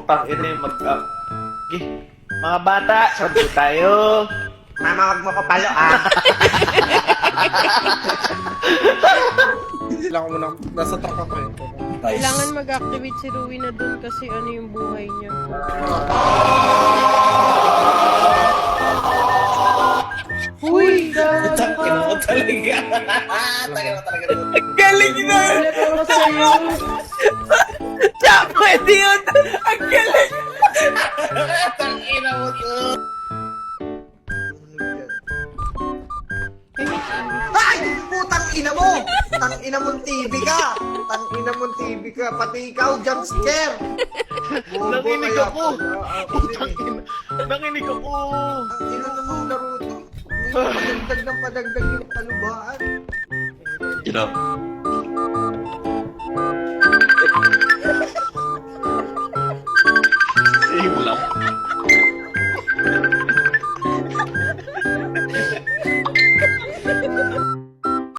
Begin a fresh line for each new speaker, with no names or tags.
putang ina yung mga bata, sabi tayo.
Mama, wag mo ko palo, ah.
Kailangan mo na, nasa truck ako eh.
Kailangan mag-activate si Ruby na dun kasi ano yung buhay niya. Uy!
Tangina mo talaga. Tangina mo talaga.
Ang galing na!
Ulit ako sa'yo.
Siya, pwede yun! Ang galing!
Tangina mo to. Ay! Putang ina mo! Tang ina mong TV ka! Tang ina mong TV ka! Pati ikaw, jump scare!
Nanginig ako! Putang ina! Nanginig ako!
Ang ina namang laro to. Padagdag ng padagdag yung kalubaan.
You know,